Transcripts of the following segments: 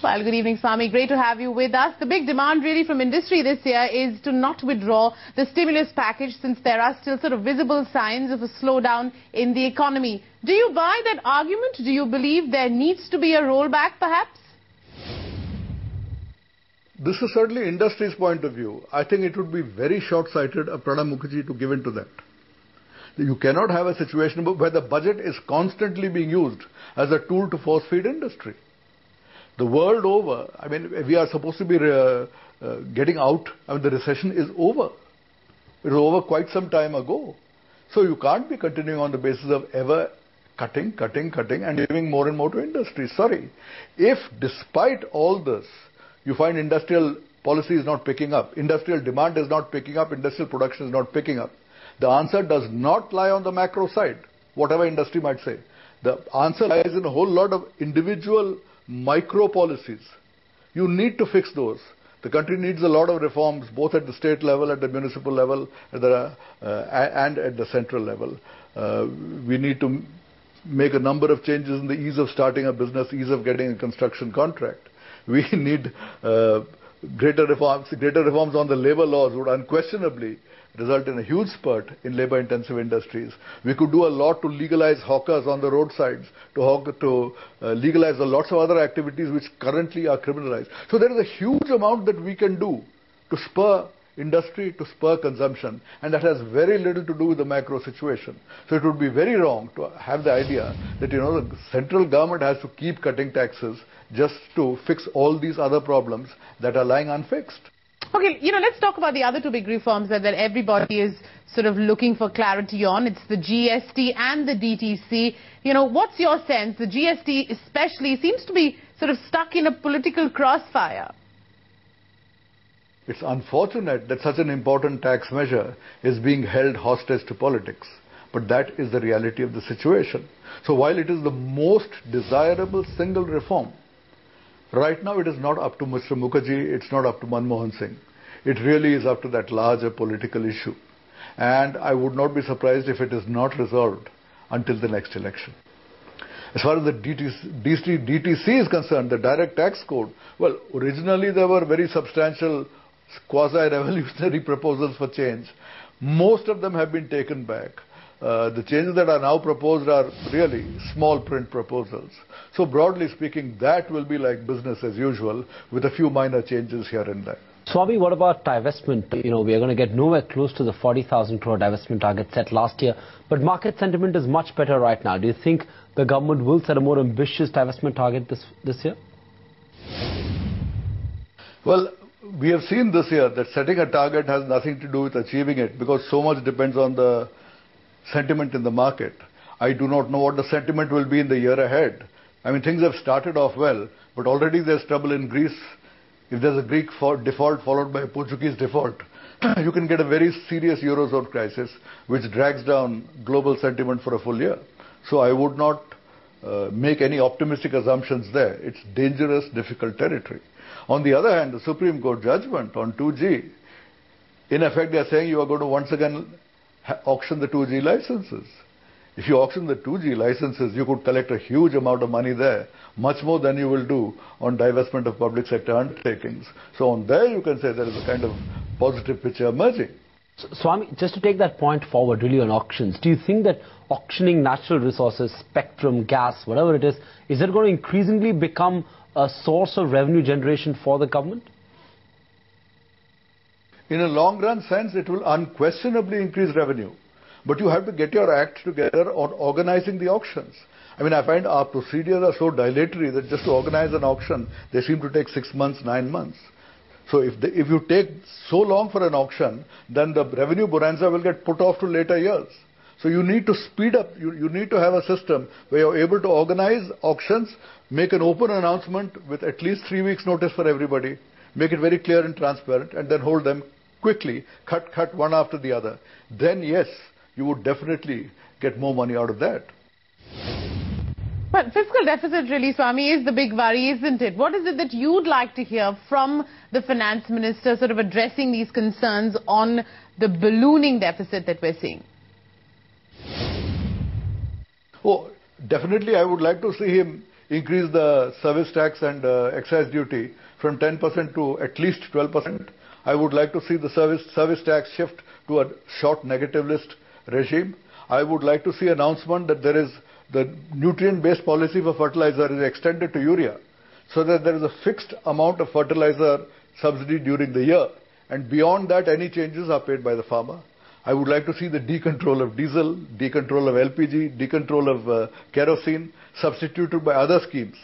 Well, good evening, Swami. Great to have you with us. The big demand really from industry this year is to not withdraw the stimulus package since there are still sort of visible signs of a slowdown in the economy. Do you buy that argument? Do you believe there needs to be a rollback, perhaps? This is certainly industry's point of view. I think it would be very short-sighted of Pranab Mukherjee to give in to that. You cannot have a situation where the budget is constantly being used as a tool to force-feed industry. The world over, I mean, we are supposed to be getting out. I mean, the recession is over. It was over quite some time ago. So you can't be continuing on the basis of ever cutting and giving more and more to industry. Sorry. If despite all this, you find industrial policy is not picking up, industrial demand is not picking up, industrial production is not picking up, the answer does not lie on the macro side, whatever industry might say. The answer lies in a whole lot of individual micro policies. You need to fix those. The country needs a lot of reforms, both at the state level, at the municipal level, and at the central level. We need to make a number of changes in the ease of starting a business, ease of getting a construction contract. We need greater reforms. Greater reforms on the labor laws would unquestionably result in a huge spurt in labor-intensive industries. We could do a lot to legalize hawkers on the roadsides, to legalize lots of other activities which currently are criminalized. So there is a huge amount that we can do to spur industry, to spur consumption, and that has very little to do with the macro situation. So it would be very wrong to have the idea that, the central government has to keep cutting taxes just to fix all these other problems that are lying unfixed. Okay, let's talk about the other two big reforms that everybody is sort of looking for clarity on. It's the GST and the DTC. What's your sense? The GST especially seems to be sort of stuck in a political crossfire. It's unfortunate that such an important tax measure is being held hostage to politics. But that is the reality of the situation. So while it is the most desirable single reform, right now it is not up to Mr. Mukherjee, it's not up to Manmohan Singh. It really is up to that larger political issue. And I would not be surprised if it is not resolved until the next election. As far as the DTC is concerned, the direct tax code, well, originally there were very substantial quasi-revolutionary proposals for change. Most of them have been taken back. The changes that are now proposed are really small print proposals. So broadly speaking, that will be like business as usual with a few minor changes here and there. Swami, what about divestment? We are going to get nowhere close to the 40,000 crore divestment target set last year. But market sentiment is much better right now. Do you think the government will set a more ambitious divestment target this year? Well, we have seen this year that setting a target has nothing to do with achieving it because so much depends on the sentiment in the market. I do not know what the sentiment will be in the year ahead. I mean, things have started off well, but already there's trouble in Greece. If there's a Greek default followed by a Portuguese default, you can get a very serious Eurozone crisis, which drags down global sentiment for a full year. So I would not make any optimistic assumptions there. It's dangerous, difficult territory. On the other hand, the Supreme Court judgment on 2G, in effect, they are saying you are going to once again auction the 2G licenses. If you auction the 2G licenses, you could collect a huge amount of money there, much more than you will do on divestment of public sector undertakings. So on there, you can say there is a kind of positive picture emerging. Swami, just to take that point forward really on auctions, do you think that auctioning natural resources, spectrum, gas, whatever it is it going to increasingly become a source of revenue generation for the government? In a long run sense, it will unquestionably increase revenue. But you have to get your act together on organizing the auctions. I mean, I find our procedures are so dilatory that just to organize an auction, they seem to take 6 months, 9 months. So if you take so long for an auction, then the revenue bonanza will get put off to later years. So you need to speed up. You need to have a system where you're able to organize auctions, make an open announcement with at least 3 weeks notice for everybody, make it very clear and transparent, and then hold them quickly, cut one after the other. Then yes, you would definitely get more money out of that. But fiscal deficit really, Swami, is the big worry, isn't it? What is it that you'd like to hear from the finance minister sort of addressing these concerns on the ballooning deficit that we're seeing? Oh, definitely I would like to see him increase the service tax and excise duty from 10% to at least 12%. I would like to see the service tax shift to a short negative list regime. I would like to see announcement that there is the nutrient-based policy for fertilizer is extended to urea, so that there is a fixed amount of fertilizer subsidy during the year, and beyond that any changes are paid by the farmer. I would like to see the decontrol of diesel, decontrol of LPG, decontrol of kerosene, substituted by other schemes.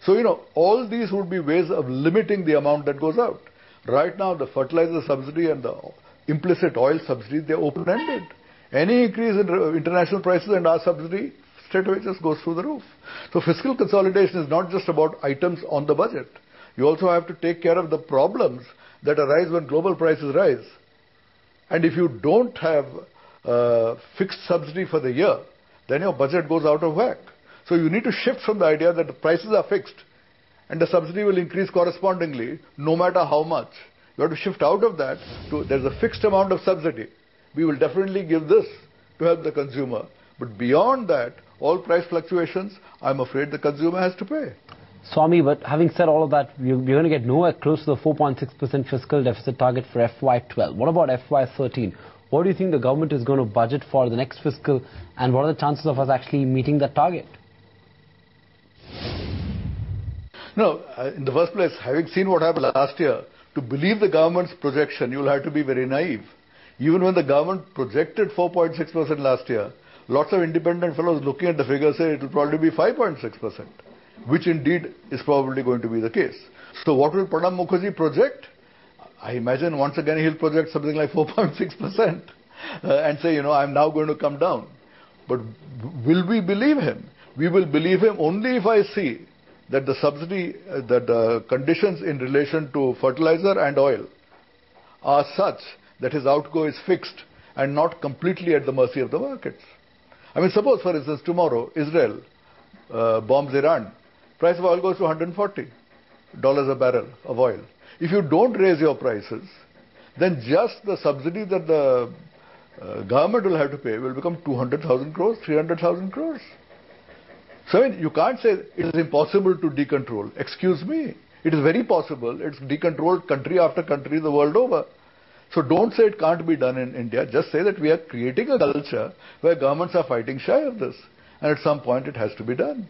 So, all these would be ways of limiting the amount that goes out. Right now, the fertilizer subsidy and the implicit oil subsidy, they're open-ended. Any increase in international prices and our subsidy straightaway just goes through the roof. So fiscal consolidation is not just about items on the budget. You also have to take care of the problems that arise when global prices rise. And if you don't have fixed subsidy for the year, then your budget goes out of whack. So you need to shift from the idea that the prices are fixed and the subsidy will increase correspondingly no matter how much. You have to shift out of that to there's a fixed amount of subsidy. We will definitely give this to help the consumer. But beyond that, all price fluctuations, I'm afraid the consumer has to pay. Swami, but having said all of that, we're going to get nowhere close to the 4.6% fiscal deficit target for FY12. What about FY13? What do you think the government is going to budget for the next fiscal, and what are the chances of us actually meeting that target? No, in the first place, having seen what happened last year, to believe the government's projection, you'll have to be very naive. Even when the government projected 4.6% last year, lots of independent fellows looking at the figures say it will probably be 5.6%, which indeed is probably going to be the case. So what will Pranab Mukherjee project? I imagine once again he'll project something like 4.6% and say, I'm now going to come down. But will we believe him? We will believe him only if I see that the subsidy, that the conditions in relation to fertilizer and oil are such that his outgo is fixed and not completely at the mercy of the markets. I mean, suppose, for instance, tomorrow Israel bombs Iran. Price of oil goes to $140 a barrel of oil. If you don't raise your prices, then just the subsidy that the government will have to pay will become 200,000 crores, 300,000 crores. So you can't say it is impossible to decontrol. Excuse me. It is very possible. It's decontrolled country after country the world over. So don't say it can't be done in India. Just say that we are creating a culture where governments are fighting shy of this. And at some point it has to be done.